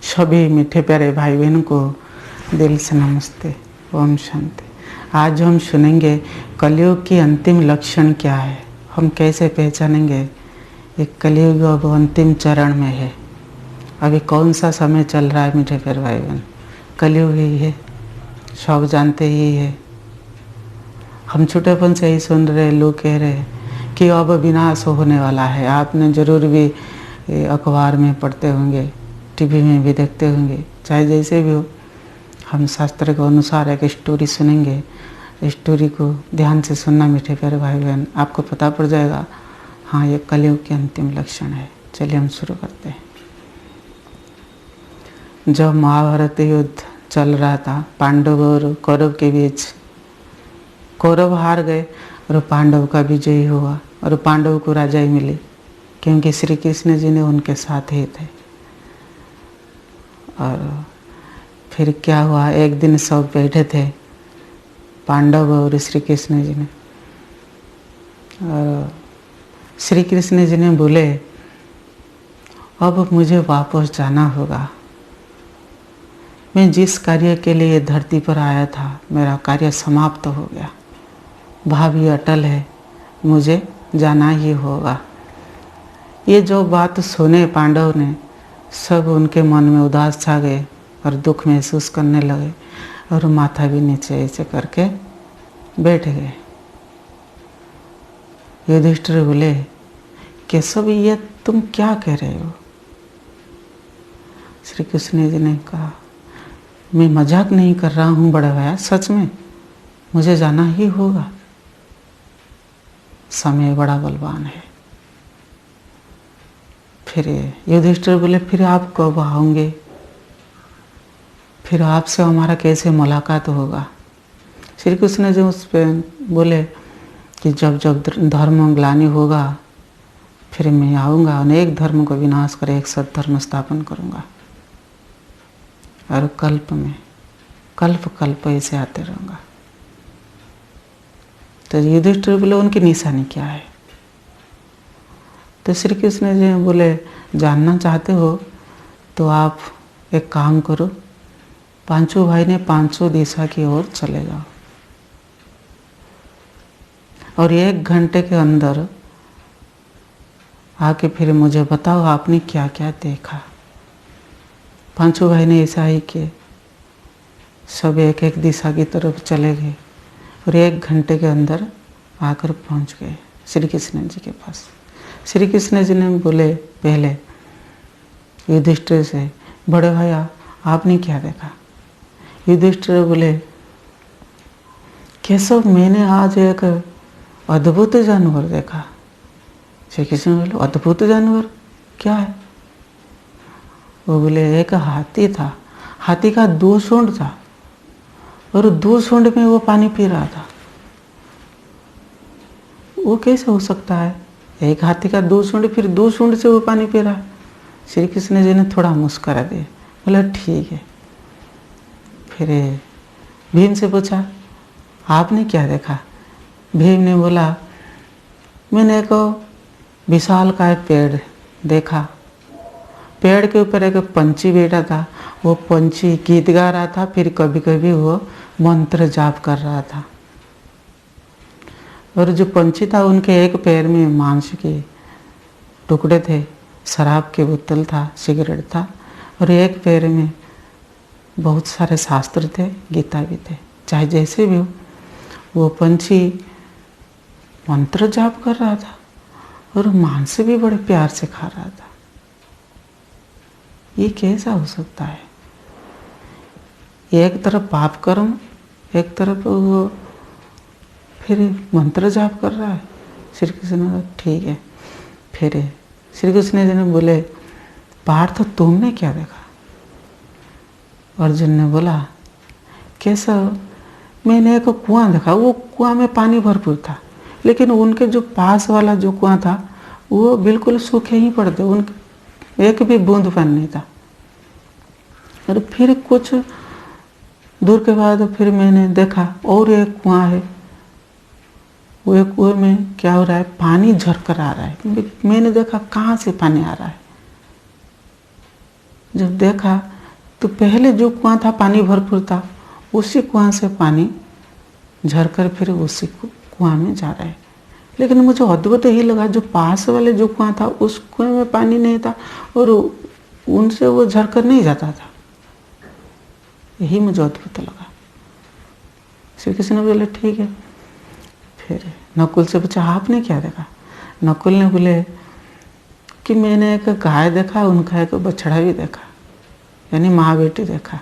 सभी मीठे प्यारे भाई बहन को दिल से नमस्ते, ओम शांति। आज हम सुनेंगे कलयुग की अंतिम लक्षण क्या है, हम कैसे पहचानेंगे ये कलयुग अब अंतिम चरण में है। अभी कौन सा समय चल रहा है मीठे प्यारे भाई बहन, कलयुग ही है, सब जानते ही है। हम छोटेपन से ही सुन रहे, लोग कह रहे कि अब विनाश होने वाला है। आपने ज़रूर भी अखबार में पढ़ते होंगे, टीवी में भी देखते होंगे, चाहे जैसे भी हो। हम शास्त्र के अनुसार एक स्टोरी सुनेंगे। स्टोरी को ध्यान से सुनना मीठे प्यारे भाई बहन, आपको पता पड़ जाएगा हाँ ये कलयुग के अंतिम लक्षण है। चलिए हम शुरू करते हैं। जब महाभारत युद्ध चल रहा था पांडव और कौरव के बीच, कौरव हार गए और पांडव का विजय हुआ और पांडव को राजाई मिली, क्योंकि श्री कृष्ण जी ने उनके साथ ही थे। और फिर क्या हुआ, एक दिन सब बैठे थे पांडव और श्री कृष्ण जी ने, और श्री कृष्ण जी ने बोले अब मुझे वापस जाना होगा। मैं जिस कार्य के लिए धरती पर आया था मेरा कार्य समाप्त हो गया, भावी अटल है, मुझे जाना ही होगा। ये जो बात सुने पांडव ने, सब उनके मन में उदास छा गए और दुख महसूस करने लगे और माथा भी नीचे ऐसे करके बैठ गए। युधिष्ठिर बोले केशव ये तुम क्या कह रहे हो? श्री कृष्ण जी ने कहा मैं मजाक नहीं कर रहा हूँ बड़ा भैया, सच में मुझे जाना ही होगा। समय बड़ा बलवान है। फिर युधिष्ठिर बोले फिर आप कब आओगे, फिर आपसे हमारा कैसे मुलाकात होगा? श्री कृष्ण जी उस पर बोले कि जब जब धर्म ग्लानि होगा फिर मैं आऊँगा, अनेक धर्म को विनाश कर एक सद्धर्म स्थापन करूँगा और कल्प में कल्प कल्प ऐसे आते रहूँगा। तो युधिष्ठिर बोले उनकी निशानी क्या है? तो श्री कृष्ण जी बोले जानना चाहते हो तो आप एक काम करो, पांचों भाई ने पांचों दिशा की ओर चले जाओ और 1 घंटे के अंदर आके फिर मुझे बताओ आपने क्या क्या देखा। पांचों भाई ने ऐसा ही किए, सब एक एक दिशा की तरफ चले गए और 1 घंटे के अंदर आकर पहुंच गए श्री कृष्ण जी के पास। श्री कृष्ण जी ने बोले पहले युधिष्ठिर से बड़े भैया आपने क्या देखा? युधिष्ठिर बोले केशव मैंने आज एक अद्भुत जानवर देखा। श्री कृष्ण बोले अद्भुत जानवर क्या है? वो बोले एक हाथी था, हाथी का 2 सूंड था और 2 सूंड में वो पानी पी रहा था। वो कैसे हो सकता है? एक हाथी का 2 सूंड, फिर 2 सूंड से वो पानी पी रहा है। श्री कृष्ण जी ने थोड़ा मुस्कुरा दिया, बोला ठीक है। फिर भीम से पूछा आपने क्या देखा? भीम ने बोला मैंने एक विशाल का पेड़ देखा, पेड़ के ऊपर एक पंछी बैठा था, वो पंछी गीत गा रहा था, फिर कभी कभी वो मंत्र जाप कर रहा था। और जो पंछी था उनके एक पैर में मांस के टुकड़े थे, शराब की बोतल था, सिगरेट था, और एक पैर में बहुत सारे शास्त्र थे, गीता भी थे। चाहे जैसे भी हो, वो पंछी मंत्र जाप कर रहा था और मांस भी बड़े प्यार से खा रहा था। ये कैसा हो सकता है? एक तरफ पाप कर्म, एक तरफ वो फिर मंत्र जाप कर रहा है। श्री कृष्ण ने ठीक है। फिर श्री कृष्ण जी ने बोले पार्थ तुमने क्या देखा? अर्जुन ने बोला कैसा? मैंने एक कुआं देखा, वो कुआं में पानी भरपूर था, लेकिन उनके जो पास वाला जो कुआं था वो बिल्कुल सूखे ही पड़ते, उनके एक भी बूंद पानी नहीं था। और फिर कुछ दूर के बाद फिर मैंने देखा और एक कुआं है, वो एक कुएं में क्या हो रहा है, पानी झरकर आ रहा है। मैंने देखा कहाँ से पानी आ रहा है। जब देखा तो पहले जो कुआं था पानी भरपूर था, उसी कुआं से पानी झरकर फिर उसी कुआं में जा रहा है। लेकिन मुझे अद्भुत यही लगा, जो पास वाले जो कुआं था उस कुएं में पानी नहीं था और उनसे वो झरकर नहीं जाता था। यही मुझे अद्भुत लगा। श्री कृष्ण बोले ठीक है। फिर नकुल से पूछा आपने क्या देखा? नकुल ने बोले कि मैंने एक गाय देखा, उनका एक बछड़ा भी देखा, यानी माँ बेटी देखा।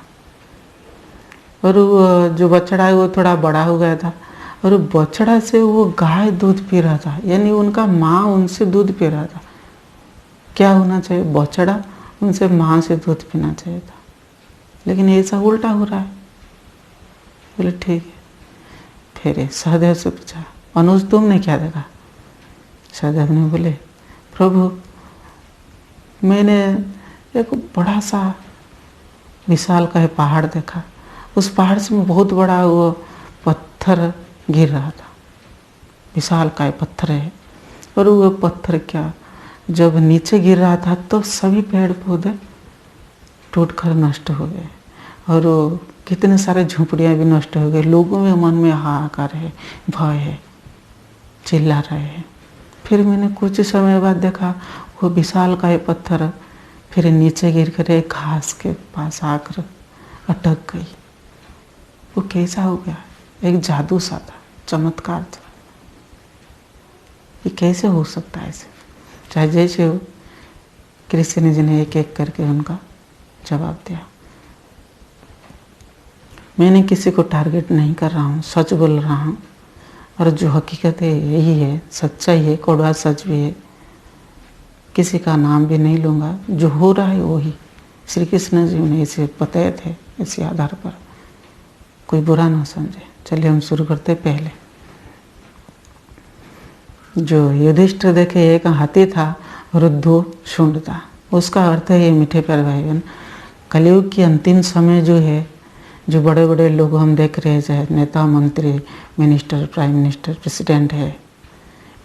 और वो जो बछड़ा है वो थोड़ा बड़ा हो गया था और बछड़ा से वो गाय दूध पी रहा था, यानी उनका माँ उनसे दूध पी रहा था। क्या होना चाहिए? बछड़ा उनसे माँ से दूध पीना चाहिए था, लेकिन ऐसा उल्टा हो रहा है। बोले ठीक है। फिर सहदेव से पूछा अनुज तुमने क्या देखा? सहदेव ने बोले प्रभु मैंने एक बड़ा सा विशाल का पहाड़ देखा, उस पहाड़ से बहुत बड़ा वो पत्थर गिर रहा था, विशाल का पत्थर है। और वो पत्थर क्या जब नीचे गिर रहा था तो सभी पेड़ पौधे टूटकर नष्ट हो गए और वो कितने सारे झोपड़ियाँ भी नष्ट हो गए। लोगों में मन में हाहाकार है, भय है, चिल्ला रहे हैं। फिर मैंने कुछ समय बाद देखा वो विशाल का पत्थर फिर नीचे गिर कर एक घास के पास आकर अटक गई। वो कैसा हो गया? एक जादू सा था, चमत्कार था। ये कैसे हो सकता है ऐसे? चाहे जैसे हो, कृष्ण जी ने एक एक करके उनका जवाब दिया। मैंने किसी को टारगेट नहीं कर रहा हूँ, सच बोल रहा हूँ और जो हकीकत है यही है, सच्चाई है, कड़वा सच भी है। किसी का नाम भी नहीं लूँगा, जो हो रहा है वही। श्री कृष्ण जी ने इसे बताए थे, इसी आधार पर कोई बुरा ना समझे। चलिए हम शुरू करते। पहले जो युधिष्ठिर देखे एक हाथी था और दो सूंड था, उसका अर्थ है ये मीठे प्यारे भाई बहन, कलयुग की अंतिम समय जो है, जो बड़े बड़े लोग हम देख रहे हैं, चाहे नेता मंत्री मिनिस्टर प्राइम मिनिस्टर प्रेसिडेंट है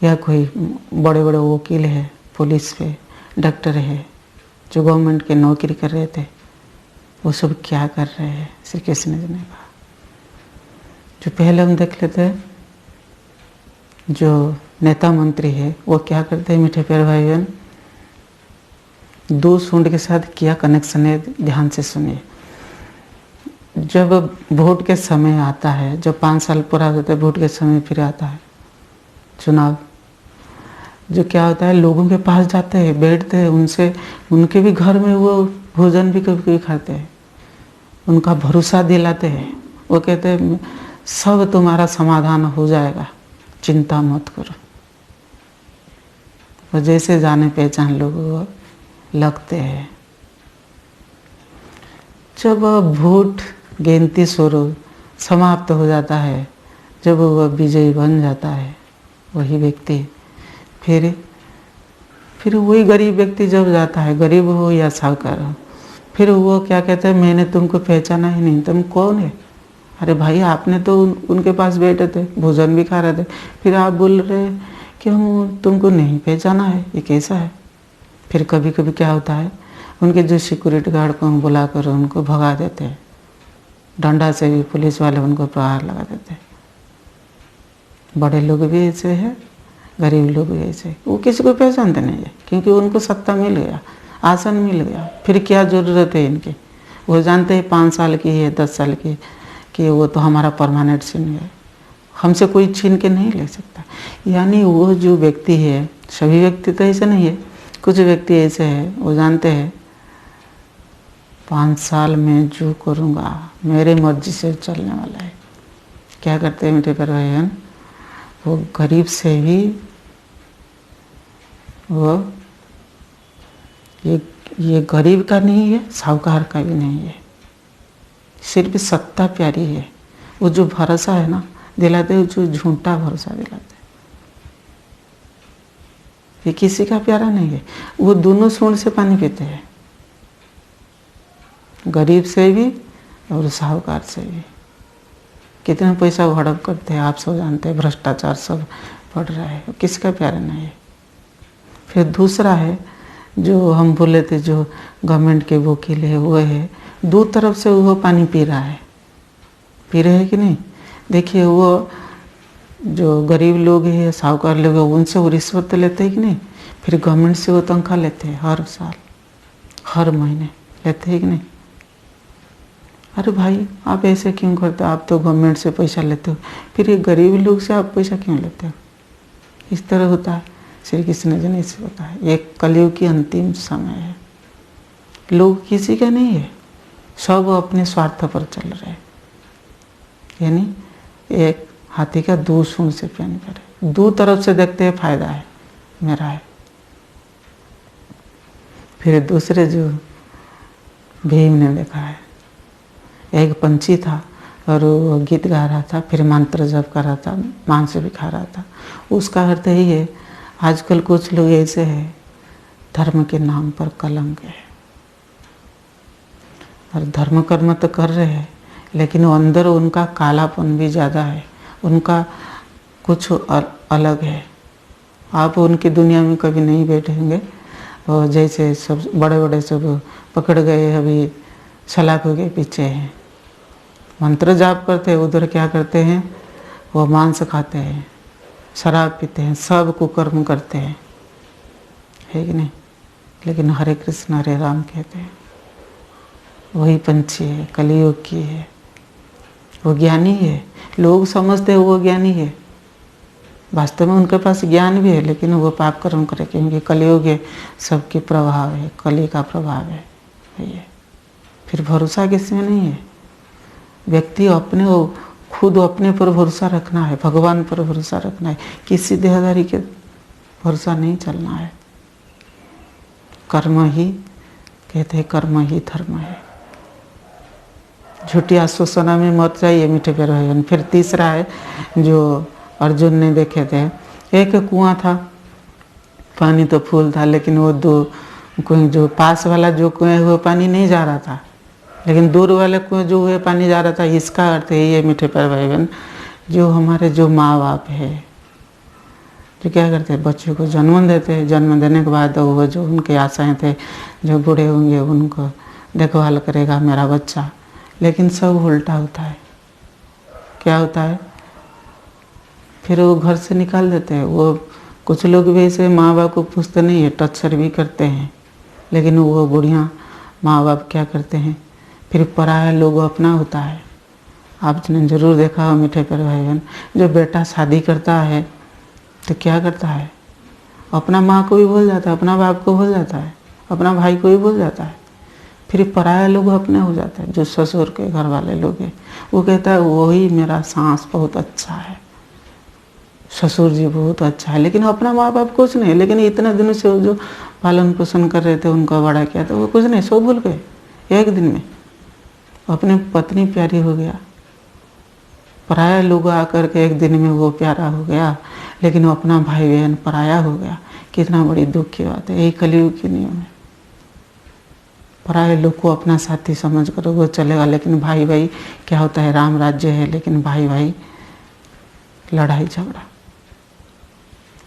या कोई बड़े बड़े वकील है, पुलिस पे डॉक्टर है, जो गवर्नमेंट के नौकरी कर रहे थे, वो सब क्या कर रहे हैं? श्री कृष्ण जी ने कहा। जो पहले हम देख लेते हैं, जो नेता मंत्री है वो क्या करते हैं मीठे प्यारे भाई बहन? दो सूंड के साथ क्या कनेक्शन है, ध्यान से सुनिए। जब वोट के समय आता है, जब 5 साल पूरा होता है, वोट के समय फिर आता है चुनाव, जो क्या होता है लोगों के पास जाते हैं, बैठते हैं, उनसे उनके भी घर में वो भोजन भी कभी कभी खाते हैं, उनका भरोसा दिलाते हैं। वो कहते हैं सब तुम्हारा समाधान हो जाएगा, चिंता मत करो। वो जैसे जाने पहचान लोग वो लगते हैं। जब वोट गिनती शुरू समाप्त हो जाता है, जब वह विजयी बन जाता है वही व्यक्ति, फिर वही गरीब व्यक्ति जब जाता है, गरीब हो या साहूकार हो, फिर वो क्या कहते हैं मैंने तुमको पहचाना ही नहीं, तुम कौन है? अरे भाई आपने तो उनके पास बैठे थे, भोजन भी खा रहे थे, फिर आप बोल रहे कि हम तुमको नहीं पहचाना है, ये कैसा है? फिर कभी कभी क्या होता है, उनके जो सिक्योरिटी गार्ड को बुलाकर उनको भगा देते हैं, डंडा से भी पुलिस वाले उनको प्रहार लगा देते हैं। बड़े लोग भी ऐसे हैं, गरीब लोग भी ऐसे। वो किसी को पहचानते नहीं है, क्योंकि उनको सत्ता मिल गया, आसन मिल गया, फिर क्या ज़रूरत है इनकी? वो जानते हैं 5 साल की है, 10 साल की, कि वो तो हमारा परमानेंट छीन है, हमसे कोई छीन के नहीं ले सकता। यानी वो जो व्यक्ति है, सभी व्यक्ति तो ऐसे नहीं है, कुछ व्यक्ति ऐसे हैं, वो जानते हैं 5 साल में जो करूँगा मेरे मर्जी से चलने वाला है। क्या करते हैं मीठे प्यारे भाई बहन? वो गरीब से भी वो ये गरीब का नहीं है, साहूकार का भी नहीं है, सिर्फ सत्ता प्यारी है। वो जो भरोसा है ना दिलाते हैं, जो झूठा भरोसा दिलाते हैं, ये किसी का प्यारा नहीं है। वो दोनों सूंड से पानी पीते हैं, गरीब से भी और साहूकार से भी। कितना पैसा हड़प करते हैं आप सब जानते हैं, भ्रष्टाचार सब बढ़ रहा है, किसका प्यारा नहीं है। फिर दूसरा है जो हम बोले थे जो गवर्नमेंट के वकील है वो है, दो तरफ से वो पानी पी रहा है, पी रहे हैं कि नहीं। देखिए वो जो गरीब लोग हैं, साहूकार लोग हैं, उनसे वो रिश्वत लेते हैं कि नहीं, फिर गवर्नमेंट से वो तनख्वाह लेते हैं हर साल, हर महीने लेते हैं कि नहीं। अरे भाई आप ऐसे क्यों करते हो, आप तो गवर्नमेंट से पैसा लेते हो, फिर ये गरीब लोग से आप पैसा क्यों लेते हो। इस तरह होता है। श्री कृष्ण जी ने इसे बताया, एक कलयुग की अंतिम समय है, लोग किसी का नहीं है, सब अपने स्वार्थ पर चल रहे हैं। यानी एक हाथी का दो सूंड से प्यान करे, दो तरफ से देखते हैं फायदा है मेरा है। फिर दूसरे जो भीम ने देखा है, एक पंछी था और वो गीत गा रहा था, फिर मंत्र जप कर रहा था, मांस भी खा रहा था। उसका अर्थ यही है, आजकल कुछ लोग ऐसे हैं धर्म के नाम पर कलंक है, और धर्म कर्म तो कर रहे हैं लेकिन वो अंदर उनका कालापन भी ज़्यादा है, उनका कुछ अलग है। आप उनकी दुनिया में कभी नहीं बैठेंगे। और जैसे सब बड़े बड़े सब पकड़ गए अभी सलाखों के पीछे हैं, मंत्र जाप करते हैं, उधर क्या करते हैं, वो मांस खाते हैं, शराब पीते हैं, सब कुकर्म करते हैं, है कि नहीं। लेकिन हरे कृष्ण हरे राम कहते हैं, वही पंछी है, कलियुग की है, वो ज्ञानी है। लोग समझते हैं वो ज्ञानी है, वास्तव में उनके पास ज्ञान भी है लेकिन वो पाप कर्म करे, क्योंकि कलियुग है, सबके प्रभाव है, कली का प्रभाव है ये। फिर भरोसा किसमें नहीं है। व्यक्ति अपने खुद अपने पर भरोसा रखना है, भगवान पर भरोसा रखना है, किसी देहदारी के भरोसा नहीं चलना है। कर्म ही कहते हैं, कर्म ही धर्म है। झूठी आश्वासना में मत जाइए मीठे प्यारे भाई। फिर तीसरा है जो अर्जुन ने देखे थे, एक कुआं था, पानी तो फूल था, लेकिन वो दो कुएं, जो पास वाला जो कुएं वो पानी नहीं जा रहा था, लेकिन दूर वाले कुएं जो हुए पानी जा रहा था। इसका अर्थ है ये मीठे प्यारे भाई बहन, जो हमारे जो माँ बाप है, जो क्या करते हैं, बच्चों को जन्म देते हैं, जन्म देने के बाद वो जो उनके आशाएं थे, जो बूढ़े होंगे उनको देखभाल करेगा मेरा बच्चा, लेकिन सब उल्टा होता है। क्या होता है, फिर वो घर से निकाल देते हैं। वो कुछ लोग भी ऐसे माँ बाप को पूछते नहीं है, टचर भी करते हैं, लेकिन वो बुढ़िया माँ बाप क्या करते हैं, फिर पराया लोग अपना होता है। आपने जरूर देखा हो मीठे प्यारे भाई बहन, जो बेटा शादी करता है तो क्या करता है, अपना माँ को भी भूल जाता है, अपना बाप को भूल जाता है, अपना भाई को भी भूल जाता है, फिर पराया लोग अपने हो जाता है। जो ससुर के घर वाले लोग हैं, वो कहता है वही मेरा सास बहुत अच्छा है, ससुर जी बहुत अच्छा है, लेकिन अपना माँ बाप कुछ नहीं। लेकिन इतने दिनों से वो जो पालन पोषण कर रहे थे, उनको बड़ा किया था, वो कुछ नहीं, सब भूल गए एक दिन में। अपने पत्नी प्यारी हो गया, पराया लोग आकर के एक दिन में वो प्यारा हो गया, लेकिन वो अपना भाई बहन पराया हो गया। कितना बड़ी दुख की बात है। यही कलयुग की नियम है। पराये लोग को अपना साथी समझ कर वो चलेगा, लेकिन भाई भाई क्या होता है, राम राज्य है लेकिन भाई भाई लड़ाई झगड़ा,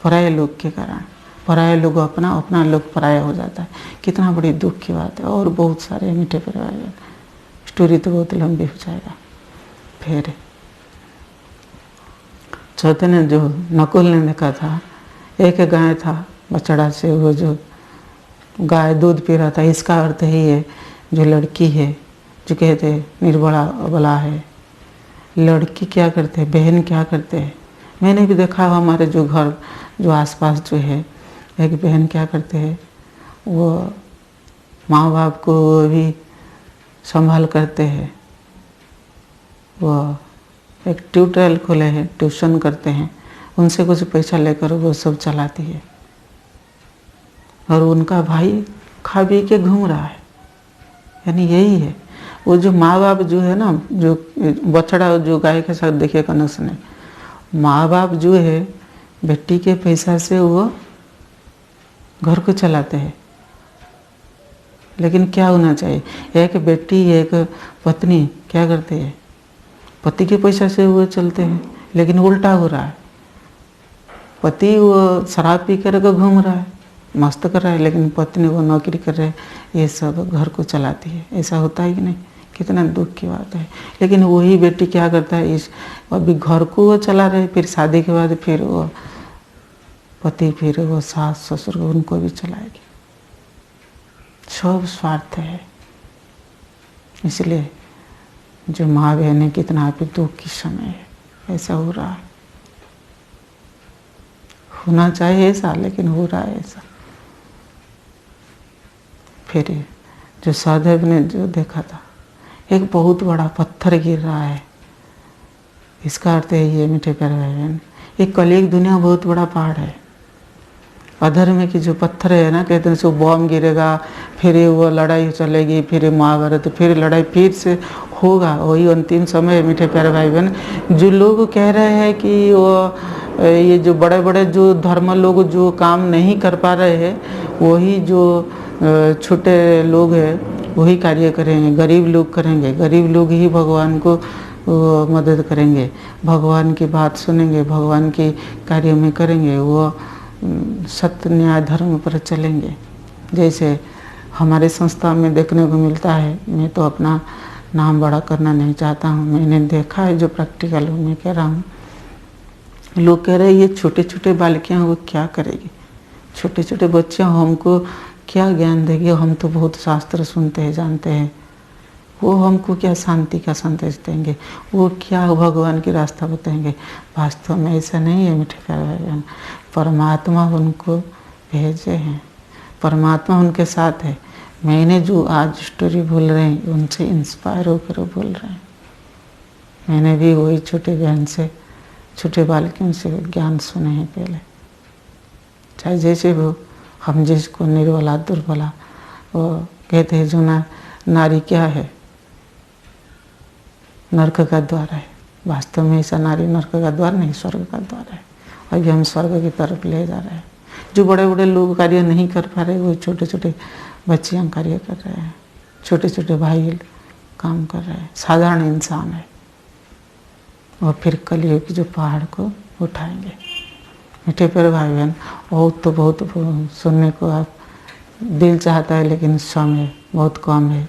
पराये लोग के कारण। पराये लोग अपना, अपना लोग पराया हो जाता है। कितना बड़ी दुख की बात है। और बहुत सारे मीठे प्यारे, स्टोरी तो बहुत लंबी हो जाएगा। फिर चौथे ने जो नकुल ने देखा था, एक गाय था बछड़ा से, वो जो गाय दूध पी रहा था। इसका अर्थ ही है जो लड़की है, जो कहते हैं निर्बला अबला है, लड़की क्या करते हैं, बहन क्या करते हैं। मैंने भी देखा हमारे जो घर जो आसपास जो है, एक बहन क्या करते हैं, वो माँ बाप को भी संभाल करते हैं। वो एक ट्यूटोरियल खोले हैं, ट्यूशन करते हैं, उनसे कुछ पैसा लेकर वो सब चलाती है। और उनका भाई खा पी के घूम रहा है। यानी यही है वो जो माँ बाप जो है ना, जो बछड़ा जो गाय के साथ देखिए कनेक्शन है। माँ बाप जो है बेटी के पैसा से वो घर को चलाते हैं। लेकिन क्या होना चाहिए, एक बेटी एक पत्नी क्या करते हैं, पति के पैसा से वो चलते हैं, लेकिन उल्टा हो रहा है। पति वो शराब पी कर घूम रहा है, मस्त कर रहा है, लेकिन पत्नी वो नौकरी कर रहे, ये सब घर को चलाती है। ऐसा होता है कि नहीं? कितना दुख की बात है। लेकिन वही बेटी क्या करता है, इस अभी घर को वो चला रहे, फिर शादी के बाद फिर वो पति, फिर वो सास ससुर को, उनको भी चलाएगी। सब स्वार्थ है। इसलिए जो माँ बहन है, कितना अभी दुख की समय है, ऐसा हो रहा है। होना चाहिए ऐसा, लेकिन हो रहा है ऐसा। फिर जो सहदेव ने जो देखा था, एक बहुत बड़ा पत्थर गिर रहा है। इसका अर्थ है ये मीठे प्यारे भाई बहन, एक कलयुग दुनिया बहुत बड़ा पहाड़ है। अधर्म की जो पत्थर है ना, कहते हैं सो बॉम्ब गिरेगा, फिर वो लड़ाई चलेगी, फिर महाभारत, फिर लड़ाई फिर से होगा। वही अंतिम समय है मीठे प्यारे भाई बहन। जो लोग कह रहे हैं कि वो ये जो बड़े बड़े जो धर्म लोग जो काम नहीं कर पा रहे हैं, वही जो छोटे लोग हैं वही कार्य करेंगे, गरीब लोग करेंगे। गरीब लोग ही भगवान को मदद करेंगे, भगवान की बात सुनेंगे, भगवान के कार्य में करेंगे, वो सत्य न्याय धर्म पर चलेंगे। जैसे हमारे संस्था में देखने को मिलता है। मैं तो अपना नाम बड़ा करना नहीं चाहता हूँ, मैंने देखा है जो प्रैक्टिकल मैं कह रहा हूँ। लोग कह रहे हैं ये छोटे छोटे बालिकाएं वो क्या करेगी, छोटे छोटे बच्चे हमको क्या ज्ञान देगी, हम तो बहुत शास्त्र सुनते हैं जानते हैं, वो हमको क्या शांति का संदेश देंगे, वो क्या भगवान की रास्ता बताएंगे। वास्तव में ऐसा नहीं है मीठे प्यारे भाई बहन। परमात्मा उनको भेजे हैं, परमात्मा उनके साथ है। मैंने जो आज स्टोरी बोल रहे हैं उनसे इंस्पायर होकर बोल रहे हैं। मैंने भी वही छोटे बहन से, छोटे बालकों से ज्ञान सुने हैं पहले। चाहे जैसे वो, हम जिसको निर्बला दुर्बला वो कहते हैं, जो नारी क्या है, नरक का द्वार है। वास्तव में ऐसा नारी नरक का द्वार नहीं, स्वर्ग का द्वार है। अभी हम स्वर्ग की तरफ ले जा रहे हैं। जो बड़े बड़े लोग कार्य नहीं कर पा रहे, वो छोटे छोटे बच्चियाँ कार्य कर रहे हैं, छोटे छोटे भाई काम कर रहे हैं, साधारण इंसान है। और फिर कलयुग की जो पहाड़ को उठाएंगे। मीठे प्यारे भाई बहन, बहुत सुनने को आप दिल चाहता है, लेकिन समय बहुत कम है।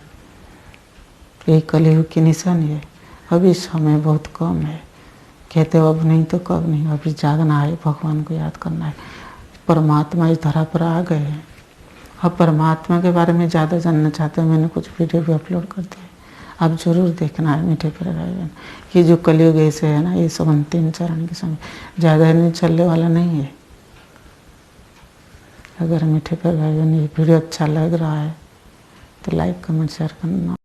यही कलयुग की निशानी है। अभी समय बहुत कम है। कहते हो अब नहीं तो कब नहीं, अभी जागना है, भगवान को याद करना है। परमात्मा इस धरा पर आ गए हैं। अब परमात्मा के बारे में ज़्यादा जानना चाहते हैं, मैंने कुछ वीडियो भी अपलोड कर दिए, आप जरूर देखना है मीठे प्यारे भाई बहन। ये जो कलयुग ऐसे है ना, ये सब अंतिम चरण के समय ज़्यादा नहीं चलने वाला नहीं है। अगर मीठे प्यारे भाई बहन ये वीडियो अच्छा लग रहा है तो लाइक कमेंट शेयर करना।